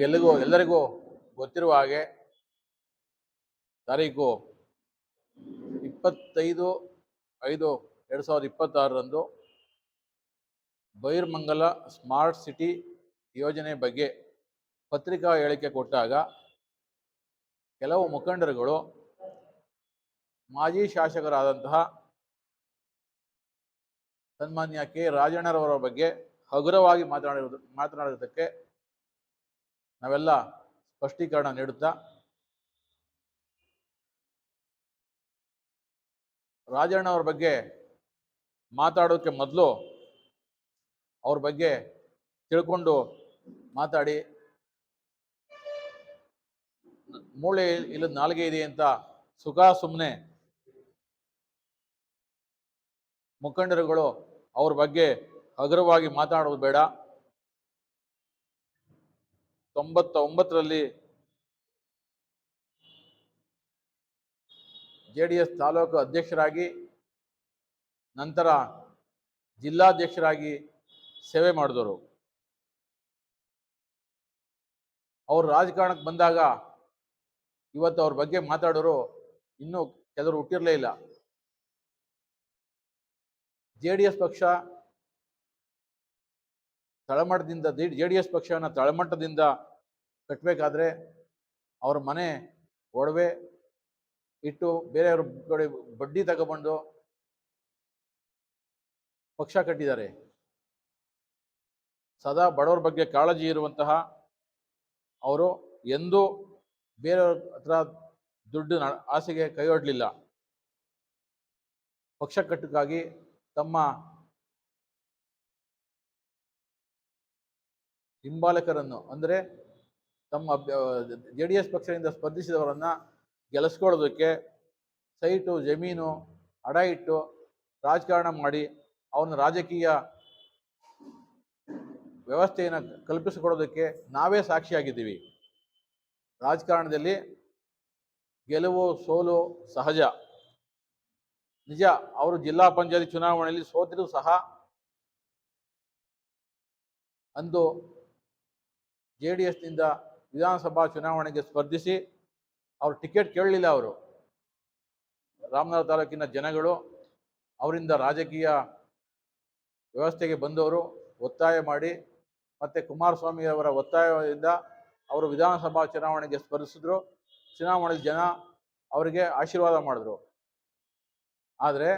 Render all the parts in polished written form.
ಎಲ್ಲರಿಗೂ ಗೊತ್ತಿರುವ ಹಾಗೆ ತಾರೀಕು 25/5/2026 ಬೈರ್ಮಂಗಲ ಸ್ಮಾರ್ಟ್ ಸಿಟಿ ಯೋಜನೆ ಬಗ್ಗೆ ಪತ್ರಿಕಾ ಹೇಳಿಕೆ ಕೊಟ್ಟಾಗ ಕೆಲವು ಮುಖಂಡರುಗಳು ಮಾಜಿ ಶಾಸಕರಾದಂತಹ ಸನ್ಮಾನ್ಯ ಕೆ ರಾಜಣ್ಣರವರ ಬಗ್ಗೆ ಹಗುರವಾಗಿ ಮಾತನಾಡಿರುವುದಕ್ಕೆ ನಾವೆಲ್ಲ ಸ್ಪಷ್ಟೀಕರಣ ನೀಡುತ್ತಾ, ರಾಜಣ್ಣವ್ರ ಬಗ್ಗೆ ಮಾತಾಡೋಕ್ಕೆ ಮೊದಲು ಅವ್ರ ಬಗ್ಗೆ ತಿಳ್ಕೊಂಡು ಮಾತಾಡಿ, ಮೂಳೆ ಇಲ್ಲದ ನಾಲ್ಗೆ ಇದೆ ಅಂತ ಸುಮ್ಮನೆ ಮುಖಂಡರುಗಳು ಅವ್ರ ಬಗ್ಗೆ ಹಗುರವಾಗಿ ಮಾತಾಡೋದು ಬೇಡ. 99ರಲ್ಲಿ JDS ತಾಲೂಕು ಅಧ್ಯಕ್ಷರಾಗಿ ನಂತರ ಜಿಲ್ಲಾಧ್ಯಕ್ಷರಾಗಿ ಸೇವೆ ಮಾಡಿದವರು. ಅವರು ರಾಜಕಾರಣಕ್ಕೆ ಬಂದಾಗ ಇವತ್ತು ಅವ್ರ ಬಗ್ಗೆ ಮಾತಾಡೋರು ಇನ್ನೂ ಕೆಲವರು ಹುಟ್ಟಿರಲೇ ಇಲ್ಲ. JDS ಪಕ್ಷ ತಳಮಟ್ಟದಿಂದ JDS ಪಕ್ಷವನ್ನು ತಳಮಟ್ಟದಿಂದ ಕಟ್ಟಬೇಕಾದ್ರೆ ಅವ್ರ ಮನೆ ಒಡವೆ ಇಟ್ಟು ಬೇರೆಯವ್ರ ಕಡೆ ಬಡ್ಡಿ ತಗೊಬಂದು ಪಕ್ಷ ಕಟ್ಟಿದ್ದಾರೆ. ಸದಾ ಬಡವರ ಬಗ್ಗೆ ಕಾಳಜಿ ಇರುವಂತಹ ಅವರು ಎಂದೂ ಬೇರೆಯವ್ರ ಹತ್ರ ದುಡ್ಡು ಆಸೆಗೆ ಕೈಯೊಡ್ಲಿಲ್ಲ. ಪಕ್ಷ ಕಟ್ಟಕ್ಕಾಗಿ ತಮ್ಮ ಹಿಂಬಾಲಕರನ್ನು ಅಂದರೆ ತಮ್ಮ JDS ಪಕ್ಷದಿಂದ ಸ್ಪರ್ಧಿಸಿದವರನ್ನ ಗೆಲ್ಲಿಸ್ಕೊಳ್ಳೋದಕ್ಕೆ ಸೈಟು ಜಮೀನು ಅಡ ಇಟ್ಟು ರಾಜಕಾರಣ ಮಾಡಿ ಅವನ ರಾಜಕೀಯ ವ್ಯವಸ್ಥೆಯನ್ನು ಕಲ್ಪಿಸಿಕೊಡೋದಕ್ಕೆ ನಾವೇ ಸಾಕ್ಷಿಯಾಗಿದ್ದೀವಿ. ರಾಜಕಾರಣದಲ್ಲಿ ಗೆಲುವು ಸೋಲು ಸಹಜ. ನಿಜ, ಅವರು ಜಿಲ್ಲಾ ಪಂಚಾಯತ್ ಚುನಾವಣೆಯಲ್ಲಿ ಸೋತಿರೂ ಸಹ ಅಂದು JDSನಿಂದ ವಿಧಾನಸಭಾ ಚುನಾವಣೆಗೆ ಸ್ಪರ್ಧಿಸಿ ಅವರು ಟಿಕೆಟ್ ಕೇಳಲಿಲ್ಲ. ಅವರು ರಾಮನಗರ ತಾಲೂಕಿನ ಜನಗಳು ಅವರಿಂದ ರಾಜಕೀಯ ವ್ಯವಸ್ಥೆಗೆ ಬಂದವರು ಒತ್ತಾಯ ಮಾಡಿ ಮತ್ತು ಕುಮಾರಸ್ವಾಮಿ ಅವರ ಒತ್ತಾಯದಿಂದ ಅವರು ವಿಧಾನಸಭಾ ಚುನಾವಣೆಗೆ ಸ್ಪರ್ಧಿಸಿದ್ರು. ಚುನಾವಣೆಯಲ್ಲಿ ಜನ ಅವರಿಗೆ ಆಶೀರ್ವಾದ ಮಾಡಿದ್ರು. ಆದರೆ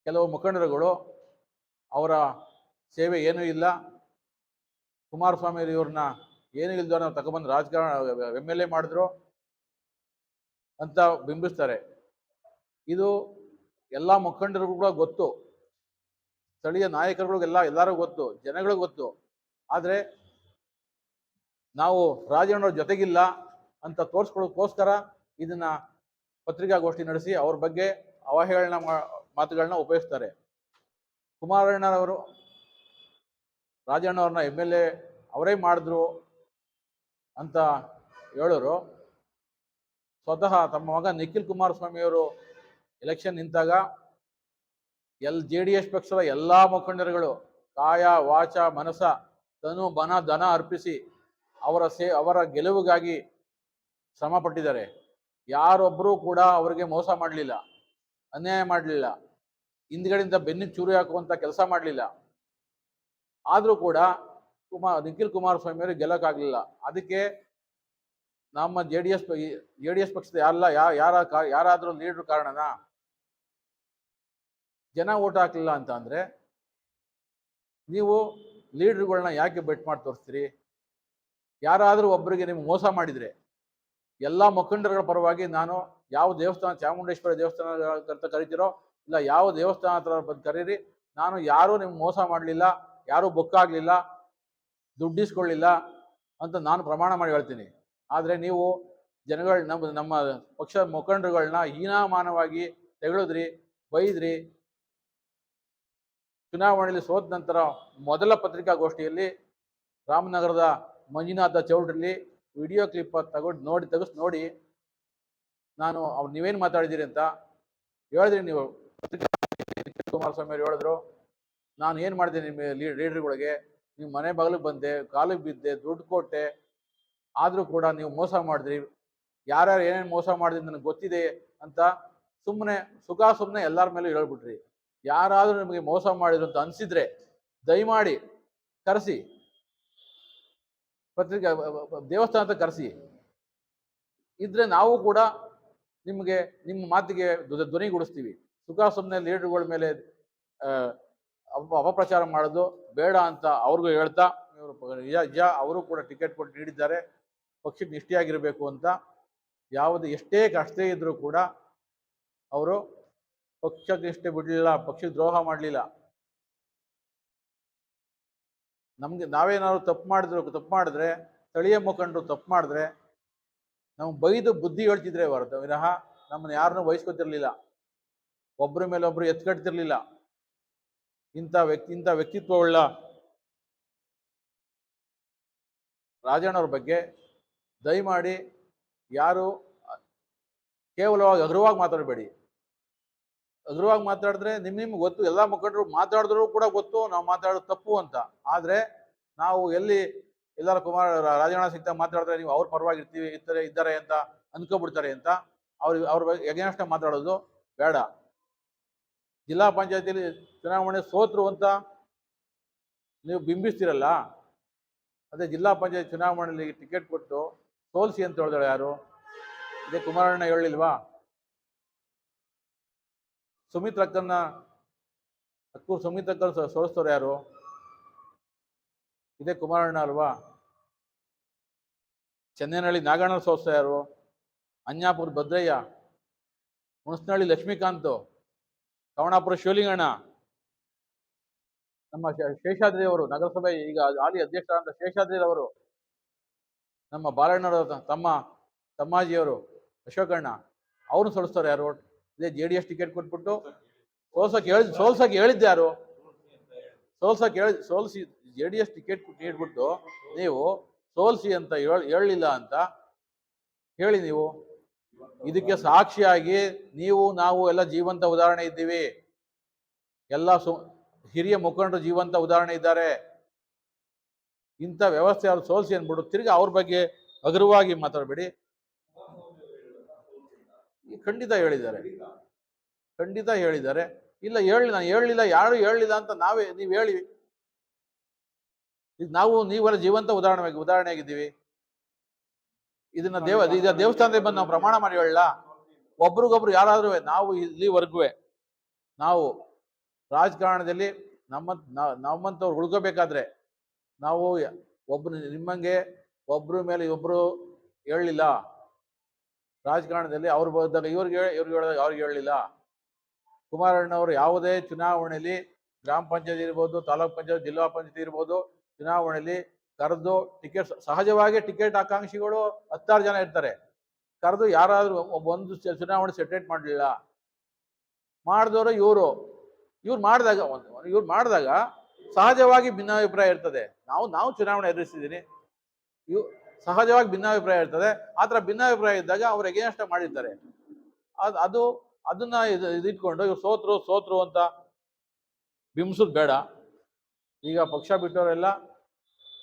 ಕೆಲವು ಮುಖಂಡರುಗಳು ಅವರ ಸೇವೆ ಏನೂ ಇಲ್ಲ, ಕುಮಾರಸ್ವಾಮಿ ಇವ್ರನ್ನ ಏನೂ ಇಲ್ದೋ ನಾವು ತಗೊಬಂದು ರಾಜಕಾರಣ MLA ಮಾಡಿದ್ರು ಅಂತ ಬಿಂಬಿಸ್ತಾರೆ. ಇದು ಎಲ್ಲ ಮುಖಂಡರಿಗೂ ಕೂಡ ಗೊತ್ತು, ಸ್ಥಳೀಯ ನಾಯಕರುಗಳಿಗೆಲ್ಲ ಎಲ್ಲರಿಗೂ ಗೊತ್ತು, ಜನಗಳಿಗೂ ಗೊತ್ತು. ಆದರೆ ನಾವು ರಾಜಣ್ಣವ್ರ ಜೊತೆಗಿಲ್ಲ ಅಂತ ತೋರಿಸ್ಕೊಳ್ಳೋಕ್ಕೋಸ್ಕರ ಇದನ್ನ ಪತ್ರಿಕಾಗೋಷ್ಠಿ ನಡೆಸಿ ಅವ್ರ ಬಗ್ಗೆ ಅವಹೇಳನ ಮಾತುಗಳನ್ನ ಉಪಯೋಗಿಸ್ತಾರೆ. ಕುಮಾರಣ್ಣನವರು ರಾಜಣ್ಣವ್ರನ್ನ MLA ಅವರೇ ಮಾಡಿದ್ರು ಅಂತ ಹೇಳೋರು ಸ್ವತಃ ತಮ್ಮ ಮಗ ನಿಖಿಲ್ ಕುಮಾರಸ್ವಾಮಿಯವರು ಎಲೆಕ್ಷನ್ ನಿಂತಾಗ JDS ಪಕ್ಷದ ಎಲ್ಲ ಮುಖಂಡರುಗಳು ಕಾಯ ವಾಚ ಮನಸ ತನು ಬನ ಧನ ಅರ್ಪಿಸಿ ಅವರ ಗೆಲುವಿಗಾಗಿ ಶ್ರಮ ಪಟ್ಟಿದ್ದಾರೆ. ಯಾರೊಬ್ಬರೂ ಕೂಡ ಅವರಿಗೆ ಮೋಸ ಮಾಡಲಿಲ್ಲ, ಅನ್ಯಾಯ ಮಾಡಲಿಲ್ಲ, ಹಿಂದ್ಗಡೆಯಿಂದ ಬೆನ್ನಿಗೆ ಚೂರಿ ಹಾಕುವಂಥ ಕೆಲಸ ಮಾಡಲಿಲ್ಲ. ಆದರೂ ಕೂಡ ನಿಖಿಲ್ ಕುಮಾರಸ್ವಾಮಿ ಅವರಿಗೆ ಗೆಲ್ಲಕ್ಕಾಗಲಿಲ್ಲ. ಅದಕ್ಕೆ ನಮ್ಮ JDS ಪಕ್ಷದ ಯಾರಾದರೂ ಲೀಡ್ರು ಕಾರಣನಾ? ಜನ ಓಟ್ ಹಾಕಲಿಲ್ಲ ಅಂತ ಅಂದರೆ ನೀವು ಲೀಡ್ರುಗಳನ್ನ ಯಾಕೆ ಬೆಟ್ ಮಾಡಿ ತೋರಿಸ್ತೀರಿ? ಯಾರಾದರೂ ಒಬ್ಬರಿಗೆ ನಿಮ್ಗೆ ಮೋಸ ಮಾಡಿದರೆ ಎಲ್ಲ ಮುಖಂಡರುಗಳ ಪರವಾಗಿ ನಾನು ಯಾವ ದೇವಸ್ಥಾನ, ಚಾಮುಂಡೇಶ್ವರಿ ದೇವಸ್ಥಾನ ಅಂತ ಕರಿತೀರೋ ಇಲ್ಲ ಯಾವ ದೇವಸ್ಥಾನ ಹತ್ರ ಬಂದು ಕರೀರಿ, ನಾನು ಯಾರೂ ನಿಮ್ಗೆ ಮೋಸ ಮಾಡಲಿಲ್ಲ, ಯಾರೂ ಬೊಕ್ಕಾಗಲಿಲ್ಲ, ದುಡ್ಡಿಸ್ಕೊಳ್ಳಿಲ್ಲ ಅಂತ ನಾನು ಪ್ರಮಾಣ ಮಾಡಿ ಹೇಳ್ತೀನಿ. ಆದರೆ ನೀವು ನಮ್ಮ ಪಕ್ಷದ ಮುಖಂಡರುಗಳನ್ನ ಹೀನಾಮಾನವಾಗಿ ತೆಗಳಿದ್ರಿ, ಬೈದ್ರಿ. ಚುನಾವಣೆಯಲ್ಲಿ ಸೋತ ನಂತರ ಮೊದಲ ಪತ್ರಿಕಾಗೋಷ್ಠಿಯಲ್ಲಿ ರಾಮನಗರದ ಮಂಜುನಾಥ ಚೌಟ್ರಲ್ಲಿ ವಿಡಿಯೋ ಕ್ಲಿಪ್ ತೆಗೆಸ್ ನೋಡಿ ನಾನು ನೀವೇನು ಮಾತಾಡಿದ್ದೀರಿ ಅಂತ ಹೇಳಿದ್ರಿ. ನೀವು ಕುಮಾರಸ್ವಾಮಿ ಅವರು ಹೇಳಿದ್ರು, ನಾನು ಏನು ಮಾಡಿದ್ದೀನಿ ನಿಮ್ಮ ಲೀಡರ್ಗಳಿಗೆ, ನೀವು ಮನೆ ಬಾಗಿಲಿಗೆ ಬಂದೆ, ಕಾಲಿಗೆ ಬಿದ್ದೆ, ದುಡ್ಡು ಕೊಟ್ಟೆ, ಆದರೂ ಕೂಡ ನೀವು ಮೋಸ ಮಾಡಿದ್ರಿ. ಯಾರ್ಯಾರು ಏನೇನು ಮೋಸ ಮಾಡಿದ್ರಿ ನನಗೆ ಗೊತ್ತಿದೆ ಅಂತ ಸುಮ್ಮನೆ ಎಲ್ಲರ ಮೇಲೂ ಹೇಳ್ಬಿಟ್ರಿ. ಯಾರಾದರೂ ನಿಮಗೆ ಮೋಸ ಮಾಡಿದ್ರು ಅಂತ ಅನಿಸಿದ್ರೆ ದಯಮಾಡಿ ಕರೆಸಿ, ಪತ್ರಿಕೆ ದೇವಸ್ಥಾನದ ಕರೆಸಿ. ಇದ್ರೆ ನಾವು ಕೂಡ ನಿಮಗೆ ನಿಮ್ಮ ಮಾತಿಗೆ ಧ್ವನಿಗೂಡಿಸ್ತೀವಿ. ಸುಮ್ಮನೆ ಲೀಡರ್ಗಳ ಮೇಲೆ ಅಪಪ್ರಚಾರ ಮಾಡೋದು ಬೇಡ ಅಂತ ಅವ್ರಿಗೂ ಹೇಳ್ತಾ, ನಿಜ ಅವರು ಕೂಡ ಟಿಕೆಟ್ ಕೊಟ್ಟು ನೀಡಿದ್ದಾರೆ, ಪಕ್ಷಕ್ಕೆ ನಿಷ್ಠೆಯಾಗಿರಬೇಕು ಅಂತ. ಎಷ್ಟೇ ಕಷ್ಟ ಇದ್ರೂ ಕೂಡ ಅವರು ಪಕ್ಷಕ್ಕೆ ನಿಷ್ಠೆ ಬಿಡಲಿಲ್ಲ, ಪಕ್ಷಕ್ಕೆ ದ್ರೋಹ ಮಾಡಲಿಲ್ಲ. ನಾವೇನಾದ್ರು ತಪ್ಪು ಮಾಡಿದ್ರೆ ಸ್ಥಳೀಯ ಮುಖಂಡರು ತಪ್ಪು ಮಾಡಿದ್ರೆ ನಮ್ಗೆ ಬೈದು ಬುದ್ಧಿ ಹೇಳ್ತಿದ್ರೆ ವಿನಃ ನಮ್ಮನ್ನ ಯಾರನ್ನೂ ವಹಿಸ್ಕೊತಿರ್ಲಿಲ್ಲ, ಒಬ್ಬರ ಮೇಲೆ ಒಬ್ರು ಎತ್ಕಟ್ತಿರ್ಲಿಲ್ಲ. ಇಂಥ ವ್ಯಕ್ತಿತ್ವವುಳ್ಳ ರಾಜಣ್ಣವ್ರ ಬಗ್ಗೆ ದಯಮಾಡಿ ಯಾರು ಕೇವಲವಾಗಿ ಹಗುರವಾಗಿ ಮಾತಾಡಬೇಡಿ. ಹಗುರವಾಗಿ ಮಾತಾಡಿದ್ರೆ ನಿಮ್ಗೆ ಗೊತ್ತು, ಎಲ್ಲ ಮುಖಂಡರು ಮಾತಾಡಿದ್ರು ಕೂಡ ಗೊತ್ತು ನಾವು ಮಾತಾಡೋದು ತಪ್ಪು ಅಂತ. ಆದರೆ ನಾವು ಎಲ್ಲರ ರಾಜಣ್ಣ ಸಿಗ್ತಾ ಮಾತಾಡಿದ್ರೆ ನೀವು ಅವ್ರ ಪರವಾಗಿರ್ತೀವಿ ಇದ್ದಾರೆ ಅಂತ ಅನ್ಕೊಬಿಡ್ತಾರೆ ಅಂತ ಅವ್ರ ಬಗ್ಗೆ ಎಗೇನ್ಸ್ಟ್ ಮಾತಾಡೋದು ಬೇಡ. ಜಿಲ್ಲಾ ಪಂಚಾಯತಿಯಲ್ಲಿ ಚುನಾವಣೆ ಸೋತ್ರು ಅಂತ ನೀವು ಬಿಂಬಿಸ್ತೀರಲ್ಲ, ಅದೇ ಜಿಲ್ಲಾ ಪಂಚಾಯತ್ ಚುನಾವಣೆಯಲ್ಲಿ ಟಿಕೆಟ್ ಕೊಟ್ಟು ಸೋಲಿಸಿ ಅಂತ ಹೇಳಿದಾಳೆ ಯಾರು? ಇದೇ ಕುಮಾರಣ್ಣ ಹೇಳಿಲ್ವಾ? ಸುಮಿತ್ರಕ್ಕನ್ನ ಸೋಲಿಸ್ತವ್ರು ಯಾರು? ಇದೇ ಕುಮಾರಣ್ಣ ಅಲ್ವಾ? ಚೆನ್ನೈನಹಳ್ಳಿ ನಾಗಣ್ಣ ಸೋಲಿಸ್ತಾ ಯಾರು? ಅನ್ಯಾಪುರ ಭದ್ರಯ್ಯ, ಹುಣಸನಹಳ್ಳಿ ಲಕ್ಷ್ಮೀಕಾಂತ್, ಕವಣಾಪುರ ಶಿವಲಿಂಗಣ್ಣ, ನಮ್ಮ ಶೇಷಾದ್ರಿ ಅವರು, ನಗರಸಭೆ ಈಗ ಹಾಲಿ ಅಧ್ಯಕ್ಷರಾದಂಥ ಶೇಷಾದ್ರಿ ಅವರು, ನಮ್ಮ ಬಾಲಣ್ಣವರ ತಮ್ಮಾಜಿಯವರು ಅಶೋಕಣ್ಣ, ಅವ್ರನ್ನ ಸೋಲಿಸ್ತಾರೆ ಯಾರು? ಇದೇ JDS ಟಿಕೆಟ್ ಕೊಟ್ಬಿಟ್ಟು ಸೋಲ್ಸಕ್ಕೆ ಹೇಳಿದ್ದೆ ಯಾರು? ಸೋಲಿಸಿ JDS ಟಿಕೆಟ್ ನೀಡ್ಬಿಟ್ಟು ನೀವು ಸೋಲಿಸಿ ಅಂತ ಹೇಳಲಿಲ್ಲ ಅಂತ ಹೇಳಿ. ನೀವು ಇದಕ್ಕೆ ಸಾಕ್ಷಿಯಾಗಿ ನಾವು ಎಲ್ಲ ಜೀವಂತ ಉದಾಹರಣೆ ಇದ್ದೀವಿ. ಎಲ್ಲ ಹಿರಿಯ ಮುಖಂಡರು ಜೀವಂತ ಉದಾಹರಣೆ ಇದ್ದಾರೆ. ಇಂಥ ವ್ಯವಸ್ಥೆ ಅವ್ರು ಸೋಲಿಸಿ ಅಂದ್ಬಿಟ್ಟು ತಿರ್ಗಿ ಅವ್ರ ಬಗ್ಗೆ ಹಗುರವಾಗಿ ಮಾತಾಡಬೇಡಿ. ಖಂಡಿತ ಹೇಳಿದ್ದಾರೆ. ಇಲ್ಲ ನಾನು ಹೇಳಲಿಲ್ಲ, ಯಾರು ಹೇಳಲಿಲ್ಲ ಅಂತ ನೀವು ಹೇಳಿ. ಈಗ ನೀವೆಲ್ಲ ಜೀವಂತ ಉದಾಹರಣೆ ಆಗಿದ್ದೀವಿ. ಇದನ್ನ ದೇವಸ್ಥಾನದಲ್ಲಿ ಬಂದು ನಾವು ಪ್ರಮಾಣ ಮಾಡಿ ಹೇಳಲ್ಲ. ಒಬ್ರಿಗೊಬ್ರು ಯಾರಾದ್ರೂ ನಾವು ಇಲ್ಲಿವರೆಗೂ ನಾವು ರಾಜಕಾರಣದಲ್ಲಿ ನಮ್ಮಂತವ್ರು ಉಳ್ಕೋಬೇಕಾದ್ರೆ ನಾವು ನಿಮ್ಮಂಗೆ ಒಬ್ರ ಮೇಲೆ ಒಬ್ರು ಹೇಳಲಿಲ್ಲ. ರಾಜಕಾರಣದಲ್ಲಿ ಅವ್ರು ಬಂದಾಗ ಇವ್ರಿಗೆ ಹೇಳಿದಾಗ ಅವ್ರಿಗೆ ಹೇಳಲಿಲ್ಲ. ಕುಮಾರಣ್ಣವರು ಯಾವುದೇ ಚುನಾವಣೆಯಲ್ಲಿ ಗ್ರಾಮ ಪಂಚಾಯತ್ ಇರ್ಬೋದು, ತಾಲೂಕ್ ಪಂಚಾಯತ್, ಜಿಲ್ಲಾ ಪಂಚಾಯತ್ ಇರ್ಬೋದು, ಚುನಾವಣೆಯಲ್ಲಿ ಕರೆದು ಸಹಜವಾಗಿ ಟಿಕೆಟ್ ಆಕಾಂಕ್ಷಿಗಳು 16 ಜನ ಇರ್ತಾರೆ. ಕರೆದು ಯಾರಾದ್ರೂ ಒಂದು ಚುನಾವಣೆ ಸೆಟ್ರೇಟ್ ಮಾಡಲಿಲ್ಲ. ಮಾಡಿದವರು ಇವ್ರು ಮಾಡಿದಾಗ ಸಹಜವಾಗಿ ಭಿನ್ನಾಭಿಪ್ರಾಯ ಇರ್ತದೆ. ನಾವು ಚುನಾವಣೆ ಎದುರಿಸಿದ್ದೀನಿ, ಸಹಜವಾಗಿ ಭಿನ್ನಾಭಿಪ್ರಾಯ ಇರ್ತದೆ. ಆ ಥರ ಭಿನ್ನಾಭಿಪ್ರಾಯ ಇದ್ದಾಗ ಅವ್ರು ಎಗೇನ್ಸ್ಟ್ ಮಾಡಿರ್ತಾರೆ. ಅದನ್ನ ಇಟ್ಕೊಂಡು ಇವ್ರು ಸೋತ್ರು ಅಂತ ಬಿಂಬಿಸೋದು ಬೇಡ. ಈಗ ಪಕ್ಷ ಬಿಟ್ಟವರೆಲ್ಲ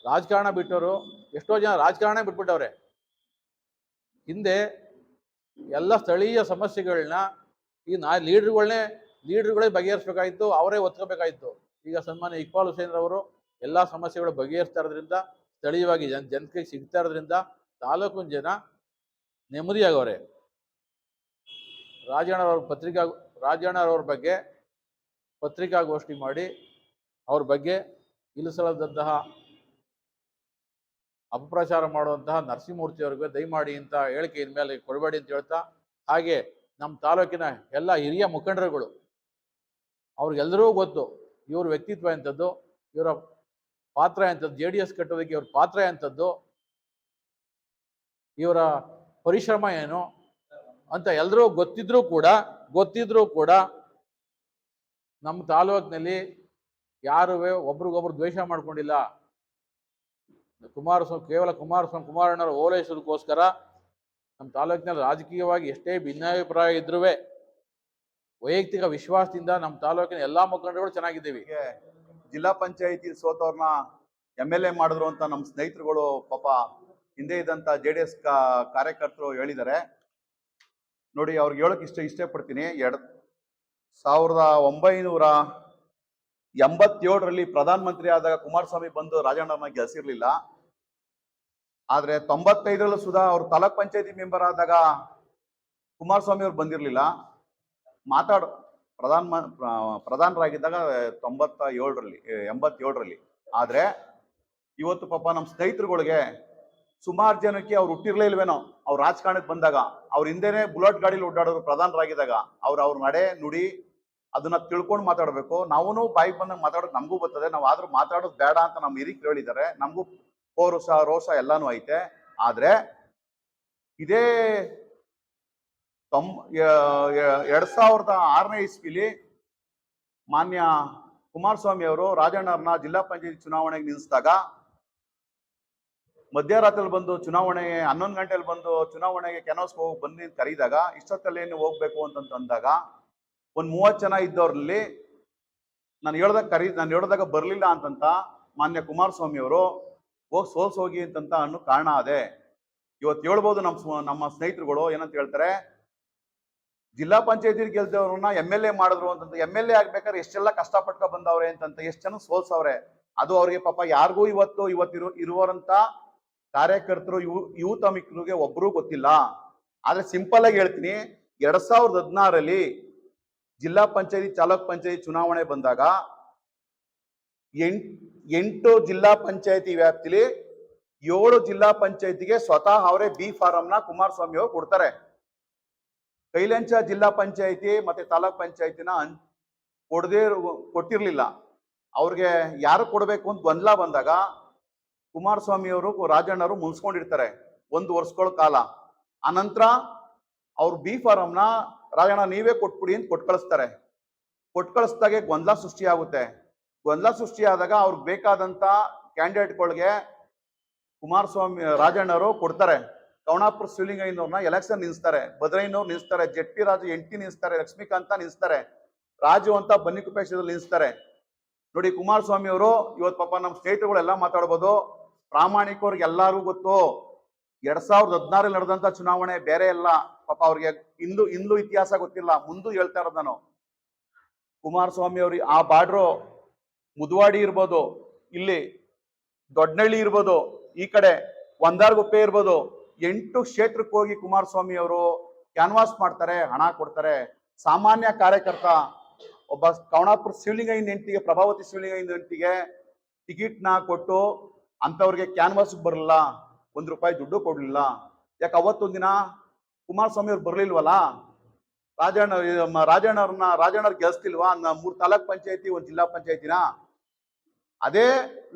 ರಾಜಕಾರಣ ಬಿಟ್ಟವರು, ಎಷ್ಟೋ ಜನ ರಾಜಕಾರಣ ಬಿಟ್ಬಿಟ್ಟವ್ರೆ. ಹಿಂದೆ ಎಲ್ಲ ಸ್ಥಳೀಯ ಸಮಸ್ಯೆಗಳನ್ನ ಈ ಲೀಡರ್ಗಳೇ ಬಗೆಹರಿಸ್ಬೇಕಾಗಿತ್ತು, ಅವರೇ ಒತ್ಕೋಬೇಕಾಗಿತ್ತು. ಈಗ ಸನ್ಮಾನ್ಯ ಇಕ್ಬಾಲ್ ಹುಸೇನ್ ಅವರು ಎಲ್ಲ ಸಮಸ್ಯೆಗಳು ಬಗೆಹರಿಸ್ತಾ ಇರೋದ್ರಿಂದ, ಸ್ಥಳೀಯವಾಗಿ ಜನತೆಗೆ ಸಿಗ್ತಾ ಇರೋದ್ರಿಂದ ತಾಲೂಕಿನ ಜನ ನೆಮ್ಮದಿಯಾಗವ್ರೆ. ರಾಜಣ್ಣರವ್ರ ಬಗ್ಗೆ ಪತ್ರಿಕಾಗೋಷ್ಠಿ ಮಾಡಿ ಅವ್ರ ಬಗ್ಗೆ ಇಳಿಸಲಾದಂತಹ ಅಪಪ್ರಚಾರ ಮಾಡುವಂತಹ ನರಸಿಂಹಮೂರ್ತಿ ಅವ್ರಿಗೆ ದಯಮಾಡಿ ಇಂಥ ಹೇಳಿಕೆ ಇನ್ಮೇಲೆ ಕೊಡಬೇಡಿ ಅಂತ ಹೇಳ್ತಾ, ಹಾಗೆ ನಮ್ಮ ತಾಲೂಕಿನ ಎಲ್ಲ ಹಿರಿಯ ಮುಖಂಡರುಗಳು ಅವ್ರಿಗೆಲ್ಲರಿಗೂ ಗೊತ್ತು ಇವ್ರ ವ್ಯಕ್ತಿತ್ವ ಎಂಥದ್ದು, ಇವರ ಪಾತ್ರ ಎಂಥದ್ದು, JDS ಕಟ್ಟೋದಕ್ಕೆ ಇವ್ರ ಪಾತ್ರ ಎಂಥದ್ದು, ಇವರ ಪರಿಶ್ರಮ ಏನು ಅಂತ ಎಲ್ಲರೂ ಗೊತ್ತಿದ್ರೂ ಕೂಡ ನಮ್ಮ ತಾಲೂಕಿನಲ್ಲಿ ಯಾರೂ ಒಬ್ರಿಗೊಬ್ರು ದ್ವೇಷ ಮಾಡ್ಕೊಂಡಿಲ್ಲ. ಕುಮಾರಣ್ಣವರ ಓಲೈಸೋದಕ್ಕೋಸ್ಕರ ನಮ್ಮ ತಾಲೂಕಿನಲ್ಲಿ ರಾಜಕೀಯವಾಗಿ ಎಷ್ಟೇ ಭಿನ್ನಾಭಿಪ್ರಾಯ ಇದ್ರೂ ವೈಯಕ್ತಿಕ ವಿಶ್ವಾಸದಿಂದ ನಮ್ಮ ತಾಲೂಕಿನ ಎಲ್ಲಾ ಮುಖಂಡರುಗಳು ಚೆನ್ನಾಗಿದ್ದೀವಿ. ಜಿಲ್ಲಾ ಪಂಚಾಯತಿ ಸೋತವ್ರನ್ನ MLA ಮಾಡಿದ್ರು ಅಂತ ನಮ್ಮ ಸ್ನೇಹಿತರುಗಳು ಪಾಪ ಹಿಂದೆ ಇದ್ದಂತ JDS ಕಾರ್ಯಕರ್ತರು ಹೇಳಿದ್ದಾರೆ. ನೋಡಿ, ಅವ್ರಿಗೆ ಹೇಳಕ್ ಇಷ್ಟಪಡ್ತೀನಿ. 1987ರಲ್ಲಿ ಪ್ರಧಾನ ಮಂತ್ರಿ ಆದಾಗ ಕುಮಾರಸ್ವಾಮಿ ಬಂದು ರಾಜಣ್ಣನ ಗೆಲ್ಸಿರ್ಲಿಲ್ಲ. ಆದ್ರೆ 95ರಲ್ಲೂ ಸುಧಾ ಅವ್ರು ತಾಲೂಕ್ ಪಂಚಾಯತಿ ಮೆಂಬರ್ ಆದಾಗ ಕುಮಾರಸ್ವಾಮಿ ಅವ್ರು ಬಂದಿರ್ಲಿಲ್ಲ. ಪ್ರಧಾನರಾಗಿದ್ದಾಗ 87ರಲ್ಲಿ. ಆದ್ರೆ ಇವತ್ತು ಪಾಪ ನಮ್ಮ ಸ್ನೇಹಿತರುಗಳಿಗೆ ಸುಮಾರು ಜನಕ್ಕೆ ಅವ್ರು ಹುಟ್ಟಿರ್ಲೇ ಇಲ್ವೇನೋ. ಅವ್ರು ರಾಜಕಾರಣಕ್ಕೆ ಬಂದಾಗ ಅವ್ರ ಹಿಂದೆನೆ ಬುಲೆಟ್ ಗಾಡಿಲಿ ಓಡಾಡೋರು ಪ್ರಧಾನರಾಗಿದ್ದಾಗ ಅವ್ರ ನಡೆ ನುಡಿ ಅದನ್ನ ತಿಳ್ಕೊಂಡು ಮಾತಾಡ್ಬೇಕು. ನಾವು ಬಾಯಿಗೆ ಬಂದಂಗೆ ಮಾತಾಡೋದು ನಮಗೂ ಬರ್ತದೆ. ನಾವು ಆದ್ರೂ ಮಾತಾಡೋದು ಬೇಡ ಅಂತ ನಮ್ಮ ಹಿರಿಕರು ಹೇಳಿದ್ದಾರೆ. ನಮಗೂ ಪೌರುಷ ರೋಷ ಎಲ್ಲಾನು ಐತೆ. ಆದ್ರೆ ಇದೇ 2006ನೇ ಇಸ್ವಿಲಿ ಮಾನ್ಯ ಕುಮಾರಸ್ವಾಮಿ ಅವರು ರಾಜಣ್ಣವ್ರನ್ನ ಜಿಲ್ಲಾ ಪಂಚಾಯತ್ ಚುನಾವಣೆಗೆ ನಿಲ್ಲಿಸಿದಾಗ ಮಧ್ಯರಾತ್ರಿಯಲ್ಲಿ ಬಂದು ಚುನಾವಣೆ 11 ಗಂಟೆಯಲ್ಲಿ ಬಂದು ಚುನಾವಣೆಗೆ ಕೆನೋಸ್ ಹೋಗಿ ಬಂದು ಕರೀದಾಗ ಇಷ್ಟೊತ್ತಲ್ಲಿ ಹೋಗ್ಬೇಕು ಅಂತಂದಾಗ ಒಂದ್ 30 ಜನ ಇದ್ದವ್ರಲ್ಲಿ ನಾನು ಹೇಳ್ದಾಗ ಬರ್ಲಿಲ್ಲ ಅಂತಂತ ಮಾನ್ಯ ಕುಮಾರಸ್ವಾಮಿ ಅವರು ಹೋಗಿ ಸೋಲ್ಸೋಗಿ ಅಂತಂತ ಅನ್ನೋ ಕಾರಣ ಅದೇ. ಇವತ್ತು ಹೇಳ್ಬೋದು ನಮ್ಮ ಸ್ನೇಹಿತರುಗಳು ಏನಂತ ಹೇಳ್ತಾರೆ, ಜಿಲ್ಲಾ ಪಂಚಾಯತಿ ಗೆಲ್ದವ್ರನ್ನ MLA ಮಾಡಿದ್ರು ಅಂತಂತ. MLA ಆಗ್ಬೇಕಾದ್ರೆ ಎಷ್ಟೆಲ್ಲ ಕಷ್ಟಪಟ್ಕ ಬಂದವ್ರೆ ಅಂತಂತ, ಎಷ್ಟು ಜನ ಸೋಲ್ಸವ್ರೆ. ಅದು ಅವ್ರಿಗೆ ಪಾಪ ಯಾರಿಗೂ ಇವತ್ತು ಇರುವಂತ ಕಾರ್ಯಕರ್ತರು ಯೂತ್ ಮಿತ್ರರಿಗೆ ಒಬ್ರು ಗೊತ್ತಿಲ್ಲ. ಆದ್ರೆ ಸಿಂಪಲ್ ಆಗಿ ಹೇಳ್ತೀನಿ, 2016ರಲ್ಲಿ ಜಿಲ್ಲಾ ಪಂಚಾಯತಿ ತಾಲೂಕ್ ಪಂಚಾಯತಿ ಚುನಾವಣೆ ಬಂದಾಗ 8 ಜಿಲ್ಲಾ ಪಂಚಾಯತಿ ವ್ಯಾಪ್ತಿಲಿ 7 ಜಿಲ್ಲಾ ಪಂಚಾಯತಿಗೆ ಸ್ವತಃ ಅವರೇ B ಫಾರಂನ ಕುಮಾರಸ್ವಾಮಿ ಅವರು ಕೊಡ್ತಾರೆ. ಕೈಲಂಚ ಜಿಲ್ಲಾ ಪಂಚಾಯತಿ ಮತ್ತೆ ತಾಲೂಕ್ ಪಂಚಾಯತಿನ ಕೊಟ್ಟಿರ್ಲಿಲ್ಲ. ಅವ್ರಿಗೆ ಯಾರು ಕೊಡ್ಬೇಕು ಅಂತ ಗೊಂದಲ ಬಂದಾಗ ಕುಮಾರಸ್ವಾಮಿ ಅವರು ರಾಜಣ್ಣವರು ಮುನ್ಸ್ಕೊಂಡಿರ್ತಾರೆ 1 ವರ್ಷಗಳ ಕಾಲ. ಆನಂತರ ಅವ್ರು B ಫಾರಂನ ರಾಜಣ್ಣ ನೀವೇ ಕೊಟ್ಬಿಡಿ ಅಂತ ಕೊಟ್ಟು ಕಳಿಸ್ದಾಗೆ ಗೊಂದಲ ಸೃಷ್ಟಿಯಾಗುತ್ತೆ. ಗೊಂದಲ ಸೃಷ್ಟಿಯಾದಾಗ ಅವ್ರಿಗೆ ಬೇಕಾದಂತ ಕ್ಯಾಂಡಿಡೇಟ್ಗಳಿಗೆ ಕುಮಾರಸ್ವಾಮಿ ರಾಜಣ್ಣವರು ಕೊಡ್ತಾರೆ. ಕವಣಾಪುರ ಶಿವಲಿಂಗಯ್ಯನವ್ರನ್ನ ಎಲೆಕ್ಷನ್ ನಿಲ್ಲಿಸ್ತಾರೆ, ಭದ್ರಯ್ಯನವ್ರು ನಿಲ್ಲಿಸ್ತಾರೆ, ಜಟ್ಟಿ ರಾಜು ಎಂಟಿ ನಿಲ್ಲಿಸ್ತಾರೆ, ಲಕ್ಷ್ಮೀಕಾಂತ ನಿಲ್ಲಿಸ್ತಾರೆ, ರಾಜು ಅಂತ ಬನ್ನಿಕುಪ್ಪೇಶ್ವರದಲ್ಲಿ ನಿಲ್ಲಿಸ್ತಾರೆ. ನೋಡಿ, ಕುಮಾರಸ್ವಾಮಿ ಅವರು ಇವತ್ತು ಪಾಪ ನಮ್ಮ ಸ್ನೇಹಿತರುಗಳೆಲ್ಲ ಮಾತಾಡ್ಬೋದು. ಪ್ರಾಮಾಣಿಕವ್ರಿಗೆ ಎಲ್ಲಾರು ಗೊತ್ತು, 2016ರಲ್ಲಿ ನಡೆದಂತ ಚುನಾವಣೆ ಬೇರೆ ಎಲ್ಲ. ಪಾಪ ಅವ್ರಿಗೆ ಇಂದು ಇತಿಹಾಸ ಗೊತ್ತಿಲ್ಲ, ಮುಂದೂ ಹೇಳ್ತಾ ಇರೋದು ನಾನು. ಕುಮಾರಸ್ವಾಮಿ ಅವ್ರಿಗೆ ಆ ಬಾರ್ಡ್ರು ಮುದುವಾಡಿ ಇರ್ಬೋದು, ಇಲ್ಲಿ ದೊಡ್ಡನಳ್ಳಿ ಇರ್ಬೋದು, ಈ ಕಡೆ ಒಂದಾರ್ಗುಪ್ಪೆ ಇರ್ಬೋದು, 8 ಕ್ಷೇತ್ರಕ್ಕೆ ಹೋಗಿ ಕುಮಾರಸ್ವಾಮಿ ಅವರು ಕ್ಯಾನ್ವಾಸ್ ಮಾಡ್ತಾರೆ, ಹಣ ಕೊಡ್ತಾರೆ. ಸಾಮಾನ್ಯ ಕಾರ್ಯಕರ್ತ ಒಬ್ಬ ಕವಣಾಪುರ ಶಿವಲಿಂಗಯ್ಯನ ಹೆಂಡತಿಗೆ, ಪ್ರಭಾವತಿ ಶಿವಲಿಂಗಯ್ಯನ ಹೆಂಡತಿಗೆ ಟಿಕೆಟ್ನ ಕೊಟ್ಟು ಅಂತವ್ರಿಗೆ ಕ್ಯಾನ್ವಾಸ್ ಬರಲಿಲ್ಲ, ₹1 ದುಡ್ಡು ಕೊಡ್ಲಿಲ್ಲ. ಯಾಕೆ ಅವತ್ತೊಂದು ದಿನ ಕುಮಾರಸ್ವಾಮಿ ಅವ್ರು ಬರ್ಲಿಲ್ವಲ್ಲ, ರಾಜಣ್ಣವ್ರ ಗೆಲ್ಸ್ತಿಲ್ವಾ? 3 ತಾಲೂಕ್ ಪಂಚಾಯತಿ 1 ಜಿಲ್ಲಾ ಪಂಚಾಯತಿನ. ಅದೇ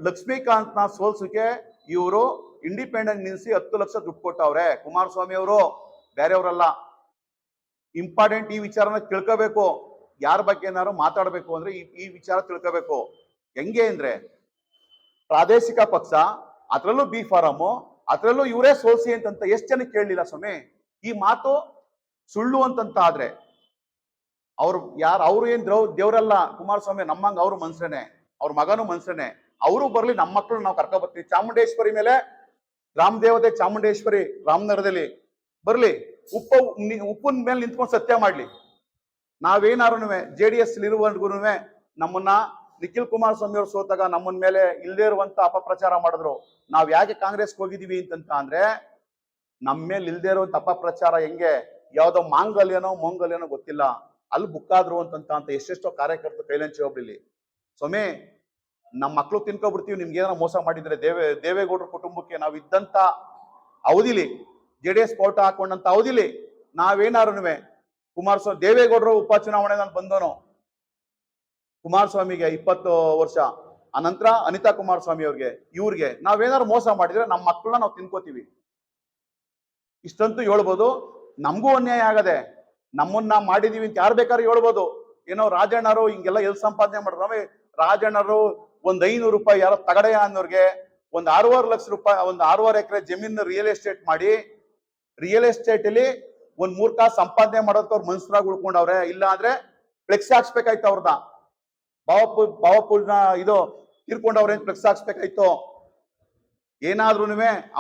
ಲಕ್ಷ್ಮೀಕಾಂತ್ನ ಸೋಲ್ಸಕ್ಕೆ ಇವರು ಇಂಡಿಪೆಂಡೆಂಟ್ ನಿಲ್ಲಿಸಿ 10 ಲಕ್ಷ ದುಡ್ಡು ಕೊಟ್ಟವ್ರೆ ಕುಮಾರಸ್ವಾಮಿ ಅವರು, ಬೇರೆಯವರಲ್ಲ. ಇಂಪಾರ್ಟೆಂಟ್ ಈ ವಿಚಾರನ ತಿಳ್ಕೋಬೇಕು. ಯಾರ ಬಗ್ಗೆ ಏನಾದ್ರು ಮಾತಾಡ್ಬೇಕು ಅಂದ್ರೆ ಈ ವಿಚಾರ ತಿಳ್ಕೋಬೇಕು. ಹೆಂಗೆ ಅಂದ್ರೆ, ಪ್ರಾದೇಶಿಕ ಪಕ್ಷ, ಅದ್ರಲ್ಲೂ B ಫಾರಮ್, ಅದ್ರಲ್ಲೂ ಇವರೇ ಸೋಲ್ಸಿ ಅಂತಂತ ಎಷ್ಟು ಜನ ಕೇಳಲಿಲ್ಲ ಸ್ವಾಮಿ? ಈ ಮಾತು ಸುಳ್ಳು ಅಂತಂತ ಆದ್ರೆ ಅವ್ರು ಏನ್ ದೇವ್ರಲ್ಲ ಕುಮಾರಸ್ವಾಮಿ, ನಮ್ಮಂಗ ಅವ್ರು ಮನ್ಸೇನೆ, ಅವ್ರ ಮಗನು ಮನ್ಸೇನೆ. ಅವರು ಬರ್ಲಿ, ನಮ್ಮ ಮಕ್ಕಳು ನಾವು ಕರ್ಕೊ ಬರ್ತೀವಿ. ಚಾಮುಂಡೇಶ್ವರಿ ಮೇಲೆ ಗ್ರಾಮ ದೇವತೆ ಚಾಮುಂಡೇಶ್ವರಿ ರಾಮನಗರದಲ್ಲಿ ಬರ್ಲಿ, ಉಪ್ಪಿನ ಮೇಲೆ ನಿಂತ್ಕೊಂಡು ಸತ್ಯ ಮಾಡ್ಲಿ. ನಾವೇನಾರು JDS ಇರುವವರೆಗೂ ನಮ್ಮನ್ನ ನಿಖಿಲ್ ಕುಮಾರಸ್ವಾಮಿ ಅವರು ಸೋತಾಗ ನಮ್ಮನ್ ಮೇಲೆ ಇಲ್ಲದೆ ಇರುವಂತ ಅಪಪ್ರಚಾರ ಮಾಡಿದ್ರು. ನಾವ್ ಯಾಕೆ ಕಾಂಗ್ರೆಸ್ಗೆ ಹೋಗಿದೀವಿ ಅಂದ್ರೆ ನಮ್ಮ ಮೇಲೆ ಇಲ್ದೇ ಇರುವಂತ ಅಪಪ್ರಚಾರ. ಹೆಂಗೆ, ಯಾವ್ದೋ ಮಂಗಲ್ಯನೋ ಗೊತ್ತಿಲ್ಲ, ಅಲ್ಲಿ ಬುಕ್ಕಾದ್ರು ಅಂತ ಎಷ್ಟೆಷ್ಟೋ ಕಾರ್ಯಕರ್ತರು ಕೈಲಂಚಿ ಹೋಗ್ಲಿ. ಸ್ವಾಮಿ, ನಮ್ಮ ಮಕ್ಳು ತಿನ್ಕೊಬಿಡ್ತೀವಿ, ನಿಮ್ಗೆ ಏನಾರ ಮೋಸ ಮಾಡಿದ್ರೆ ದೇವೇಗೌಡರ ಕುಟುಂಬಕ್ಕೆ ನಾವು ಇದ್ದಂತ ಅವಧಿಲಿ, JDS ಪೌಟ ಹಾಕೊಂಡಂತ ಅವಧಿಲಿ ನಾವೇನಾರು ಕುಮಾರಸ್ವಾಮಿ, ದೇವೇಗೌಡರು ಉಪಚುನಾವಣೆ ನಾನು ಬಂದವನು, ಕುಮಾರಸ್ವಾಮಿಗೆ 20 ವರ್ಷ, ಅನಂತರ ಅನಿತಾ ಕುಮಾರಸ್ವಾಮಿ ಇವ್ರಿಗೆ ನಾವೇನಾದ್ರು ಮೋಸ ಮಾಡಿದ್ರೆ ನಮ್ಮ ಮಕ್ಕಳನ್ನ ನಾವು ತಿನ್ಕೋತೀವಿ. ಇಷ್ಟಂತೂ ಹೇಳ್ಬೋದು. ನಮಗೂ ಅನ್ಯಾಯ ಆಗದೆ, ನಮ್ಮನ್ನ ಮಾಡಿದೀವಿ ಅಂತ ಯಾರು ಬೇಕಾದ್ರೂ ಹೇಳ್ಬೋದು. ಏನೋ ರಾಜಣ್ಣರು ಹಿಂಗೆಲ್ಲ ಎಲ್ಲಿ ಸಂಪಾದನೆ ಮಾಡಿದ್ರು? ರಾಜಣ್ಣರು ₹500 ಯಾರೋ ತಗಡೆಯ ಅನ್ನೋರ್ಗೆ 6 ಲಕ್ಷ ರೂಪಾಯಿ, 6 ಎಕರೆ ಜಮೀನ್ ರಿಯಲ್ ಎಸ್ಟೇಟ್ ಮಾಡಿ, ರಿಯಲ್ ಎಸ್ಟೇಟ್ ಅಲ್ಲಿ 3 ಕಾಸು ಸಂಪಾದನೆ ಮಾಡೋದಕ್ಕೆ ಅವ್ರು ಮನ್ಸರಾಗಿ ಉಳ್ಕೊಂಡವ್ರೆ. ಇಲ್ಲ ಅಂದ್ರೆ ಫ್ಲೆಕ್ಸ್ ಹಾಕ್ಸ್ಬೇಕಾಯ್ತು ಅವ್ರದ. ಬಾವಪುರ್ನ ತೀರ್ಕೊಂಡವ್ರೆ ಅಂತ ಫ್ಲೆಕ್ಸ್ ಹಾಕ್ಸ್ಬೇಕಾಯ್ತು. ಏನಾದ್ರೂ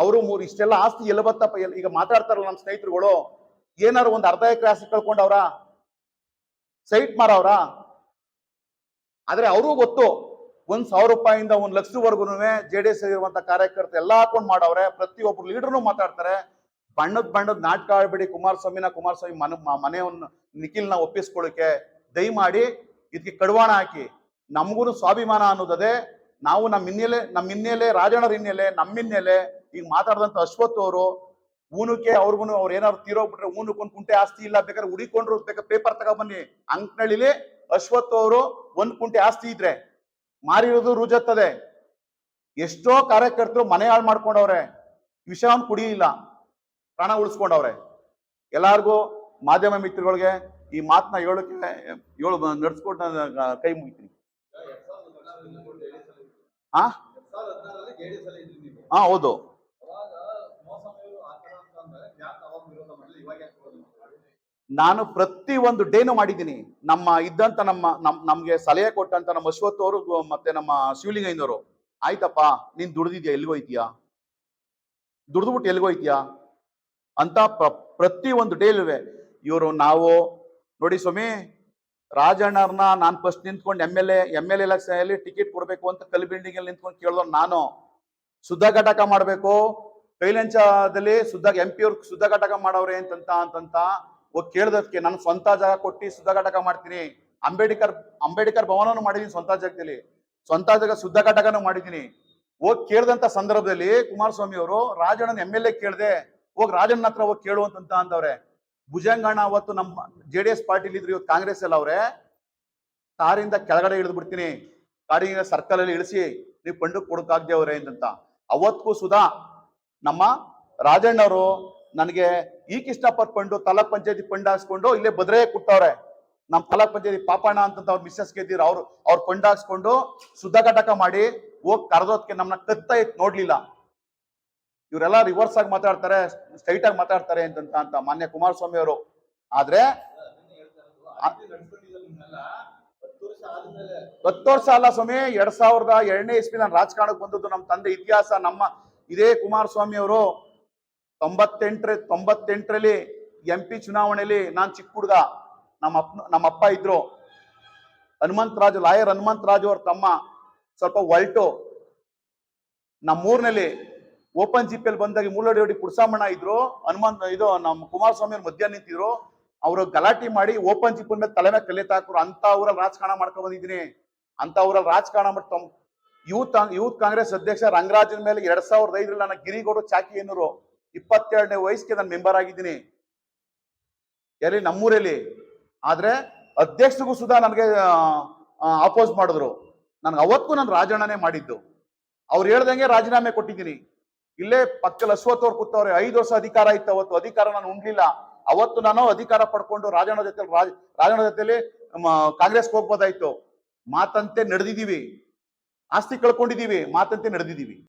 ಅವರು ಇಷ್ಟೆಲ್ಲ ಆಸ್ತಿ ಎಲ್ಲ ಬತ್ತಪ್ಪ, ಈಗ ಮಾತಾಡ್ತಾರಲ್ಲ ನಮ್ಮ ಸ್ನೇಹಿತರುಗಳು, ಏನಾದ್ರು ಒಂದು ಅರ್ಧ ಎಕರೆ ಆಸ್ತಿ ಕಳ್ಕೊಂಡವ್ರ, ಸೈಟ್ ಮಾರವ್ರ? ಆದ್ರೆ ಅವ್ರಿಗೂ ಗೊತ್ತು, 1,000 ರೂಪಾಯಿಂದ 1 ಲಕ್ಷದವರೆಗೂ JDS ಇರುವಂತ ಕಾರ್ಯಕರ್ತರು ಎಲ್ಲಾ ಹಾಕೊಂಡು ಮಾಡವ್ರೆ. ಪ್ರತಿಯೊಬ್ರು ಲೀಡರ್ನು ಮಾತಾಡ್ತಾರೆ. ಬಣ್ಣದ ನಾಟಕ ಆಡ್ಬೇಡಿ, ಕುಮಾರಸ್ವಾಮಿ ಮನೆಯನ್ನು ನಿಖಿಲ್ನ ಒಪ್ಪಿಸ್ಕೊಳ್ಳಿಕ್ಕೆ ದಯಮಾಡಿ ಇದಕ್ಕೆ ಕಡಿವಾಣ ಹಾಕಿ. ನಮಗೂ ಸ್ವಾಭಿಮಾನ ಅನ್ನೋದದೇ. ನಾವು ನಮ್ಮ ಹಿನ್ನೆಲೆ ರಾಜಣ್ಣರ ಹಿನ್ನೆಲೆ, ನಮ್ಮ ಹಿನ್ನೆಲೆ ಈಗ ಮಾತಾಡಿದಂತ ಅಶ್ವಥ್ ಅವರು ಊನಕ್ಕೆ ಅವ್ರು ಏನಾದ್ರು ತೀರೋಗ್ಬಿಟ್ರೆ ಊನಕ್ಕೊಂದು ಕುಂಟೆ ಆಸ್ತಿ ಇಲ್ಲ, ಬೇಕಾದ್ರೆ ಹುಡಿಕೊಂಡ್ರು, ಬೇಕಾದ್ರೆ ಪೇಪರ್ ತಗೊಬನ್ನಿ. ಅಂಕನಳ್ಳಿಲಿ ಅಶ್ವಥ್ ಅವರು 1 ಕುಂಟೆ ಆಸ್ತಿ ಇದ್ರೆ ಮಾರಿರೋದು ರುಜತ್ತದೆ. ಎಷ್ಟೋ ಕಾರ್ಯಕರ್ತರು ಮನೆ ಹಾಳು ಮಾಡ್ಕೊಂಡವ್ರೆ, ವಿಷವನ್ನು ಕುಡಿಯಿಲ್ಲ, ಪ್ರಾಣ ಉಳಿಸ್ಕೊಂಡವ್ರೆ. ಎಲ್ಲಾರ್ಗೂ ಮಾಧ್ಯಮ ಮಿತ್ರಗಳಿಗೆ ಈ ಮಾತನ್ನ ನಡ್ಸ್ಕೊಟ್ಟ ಕೈ ಮುಗಿತೀನಿ. ಹೌದು. ನಾನು ಪ್ರತಿ ಒಂದು ಡೇನು ಮಾಡಿದ್ದೀನಿ. ನಮ್ಗೆ ಸಲಹೆ ಕೊಟ್ಟಂತ ನಮ್ಮ ಅಶ್ವಥ್ ಅವರು ಮತ್ತೆ ನಮ್ಮ ಶಿವಲಿಂಗಯ್ಯನವರು, ಆಯ್ತಪ್ಪ ನೀನ್ ದುಡ್ದಿದ್ಯಾ, ಎಲ್ಗೋಯ್ತೀಯಾ, ದುಡ್ದ್ಬಿಟ್ಟು ಎಲ್ಗೋಯ್ತೀಯಾ ಅಂತ ಪ್ರತಿ ಒಂದು ಡೇಲುವೆ ಇವರು. ನಾವು ನೋಡಿ ಸ್ವಾಮಿ, ರಾಜಣ್ಣರ್ನ ನಾನು ಫಸ್ಟ್ ನಿಂತ್ಕೊಂಡು ಎಮ್ ಎಲ್ ಎಲೆಕ್ಷನ್ ಅಲ್ಲಿ ಟಿಕೆಟ್ ಕೊಡ್ಬೇಕು ಅಂತ ಕಲ್ ಬಿಲ್ಡಿಂಗ್ ಅಲ್ಲಿ ನಿಂತ್ಕೊಂಡು ಕೇಳಿದ್ರು. ನಾನು ಶುದ್ಧ ಘಟಕ ಮಾಡ್ಬೇಕು, ಕೈಲಂಚದಲ್ಲಿ MP ಅವ್ರು ಶುದ್ಧ ಘಟಕ ಮಾಡವ್ರೆ ಅಂತಂತ ಹೋಗಿ ಕೇಳ್ದಕ್ಕೆ ನಾನು ಸ್ವಂತ ಜಾಗ ಕೊಟ್ಟು ಶುದ್ಧ ಘಟಕ ಮಾಡ್ತೀನಿ. ಅಂಬೇಡ್ಕರ್ ಭವನನು ಮಾಡಿದೀನಿ, ಸ್ವಂತ ಜಾಗ ಶುದ್ಧ ಘಟಕನು ಮಾಡಿದೀನಿ. ಹೋಗಿ ಕೇಳ್ದಂತ ಸಂದರ್ಭದಲ್ಲಿ ಕುಮಾರಸ್ವಾಮಿ ಅವರು ರಾಜಣ್ಣನ MLA ಕೇಳ್ದೆ, ಹೋಗಿ ರಾಜಣ್ಣ ಹತ್ರ ಹೋಗಿ ಕೇಳು ಅಂತವ್ರೆ. ಭುಜಂಗಣ್ಣ ಅವತ್ತು ನಮ್ಮ JDS ಪಾರ್ಟಿಲಿ ಇದ್ರು, ಇವತ್ತು ಕಾಂಗ್ರೆಸ್ ಎಲ್ಲ ಅವ್ರೆ. ಕಾರಿಂದ ಕೆಳಗಡೆ ಇಳಿದು ಬಿಡ್ತೀನಿ, ಕಾರಿನ ಸರ್ಕಲ್ ಅಲ್ಲಿ ಇಳಿಸಿ ನೀವು ಫಂಡ್ ಕೊಡಕ್ಕಾಗ್ದೆ ಅವ್ರೆ ಅಂತ. ಅವತ್ತಿಗೂ ಸುಧಾ ನಮ್ಮ ರಾಜಣ್ಣವರು ನನಗೆ ಈಗ ಇಷ್ಟಪಟ್ಟು ಫಂಡು ತಾಲೂಕ್ ಪಂಚಾಯತಿ ಫಂಡ್ ಹಾಕ್ಸ್ಕೊಂಡು ಇಲ್ಲೇ ಬದ್ರೆ ಕೊಟ್ಟವ್ರೆ. ನಮ್ಮ ತಾಲೂಕ್ ಪಂಚಾಯತಿ ಪಾಪಣ್ಣ ಅಂತ ಅವ್ರ ಮಿಸ್ಸಸ್ ಗೆದ್ದಿರ, ಅವ್ರ ಫಂಡ್ ಹಾಕ್ಸ್ಕೊಂಡು ಶುದ್ಧ ಘಟಕ ಮಾಡಿ ಹೋಗಿ ಕರೆದೋದಕ್ಕೆ ನಮ್ಮನ್ನ ಕತ್ತ ಎತ್ ನೋಡ್ಲಿಲ್ಲ. ಇವರೆಲ್ಲ ರಿವರ್ಸ್ ಆಗಿ ಮಾತಾಡ್ತಾರೆ, ಸ್ಟ್ರೈಟ್ ಆಗಿ ಮಾತಾಡ್ತಾರೆ ಅಂತ ಮಾನ್ಯ ಕುಮಾರಸ್ವಾಮಿ ಅವರು. ಆದ್ರೆ 10 ವರ್ಷ ಅಲ್ಲ ಸ್ವಾಮಿ, 2002ನೇ ಇಸ್ವಿ ನಾನು ರಾಜಕಾರಣಕ್ಕೆ ಬಂದದ್ದು. ನಮ್ಮ ತಂದೆ ಇತಿಹಾಸ. ಇದೇ ಕುಮಾರಸ್ವಾಮಿ ಅವರು 98ರಲ್ಲಿ MP ಚುನಾವಣೆಯಲ್ಲಿ ನಾನು ಚಿಕ್ಕ ಹುಡುಗ, ನಮ್ಮಪ್ಪ ಇದ್ರು ಲಾಯರ್ ಹನುಮಂತರಾಜು ಅವ್ರ ತಮ್ಮ, ಸ್ವಲ್ಪ ಒಲ್ಟು. ನಮ್ಮೂರ್ನಲ್ಲಿ ಓಪನ್ ಜಿಪಿಯಲ್ಲಿ ಬಂದಾಗ ಮುಳ್ಳಡಿ ಪುಡ್ಸಮ್ಮಣ್ಣ ಇದ್ರು, ನಮ್ಮ ಕುಮಾರಸ್ವಾಮಿ ಅವ್ರ ಮಧ್ಯ ನಿಂತಿದ್ರು. ಅವರು ಗಲಾಟೆ ಮಾಡಿ ಓಪನ್ ಜಿಪ್ ಮೇಲೆ ತಲೆ ಮೇಲೆ ಕಲಿತಾಕ್ರು. ಅಂತ ಊರಲ್ಲಿ ರಾಜಕಾರಣ ಮಾಡ್ಕೊಂಡ್ ಬಂದಿದ್ದೀನಿ. ಅಂತ ಊರಲ್ಲಿ ರಾಜಕಾರಣ ಮಾಡಿ ಯೂತ್ ಕಾಂಗ್ರೆಸ್ ಅಧ್ಯಕ್ಷ ರಂಗರಾಜನ್ ಮೇಲೆ 2005ರಲ್ಲಿ ನನ್ನ ಗಿರಿಗೌಡ ಚಾಕಿಯನ್ನೂರು 22ನೇ ವಯಸ್ಸಿಗೆ ನಾನು ಮೆಂಬರ್ ಆಗಿದ್ದೀನಿ, ಎಲ್ಲಿ ನಮ್ಮೂರಲ್ಲಿ. ಆದ್ರೆ ಅಧ್ಯಕ್ಷರಿಗೂ ಸುಧಾ ನನಗೆ ಅಪೋಸ್ ಮಾಡಿದ್ರು. ನನ್ಗೆ ಅವತ್ತು ನಾನು ರಾಜಣ್ಣನೇ ಮಾಡಿದ್ದು. ಅವ್ರು ಹೇಳ್ದಂಗೆ ರಾಜೀನಾಮೆ ಕೊಟ್ಟಿದ್ದೀನಿ. ಇಲ್ಲೇ ಪಕ್ಕದಲ್ಲಿ ಅಶ್ವಥ್ ಅವ್ರು ಕೂತವ್ರೆ. 5 ವರ್ಷ ಅಧಿಕಾರ ಇತ್ತು ಅವತ್ತು. ಅಧಿಕಾರ ನಾನು ಉಂಡ್ಲಿಲ್ಲ. ಅವತ್ತು ನಾನು ಅಧಿಕಾರ ಪಡ್ಕೊಂಡು ರಾಜಣ್ಣ ಜೊತೆಲಿ ಕಾಂಗ್ರೆಸ್ಗೆ ಹೋಗ್ಬೋದಾಯ್ತು. ಮಾತಂತೆ ನಡೆದಿದ್ದೀವಿ, ಆಸ್ತಿ ಕಳ್ಕೊಂಡಿದೀವಿ, ಮಾತಂತೆ ನಡೆದಿದ್ದೀವಿ.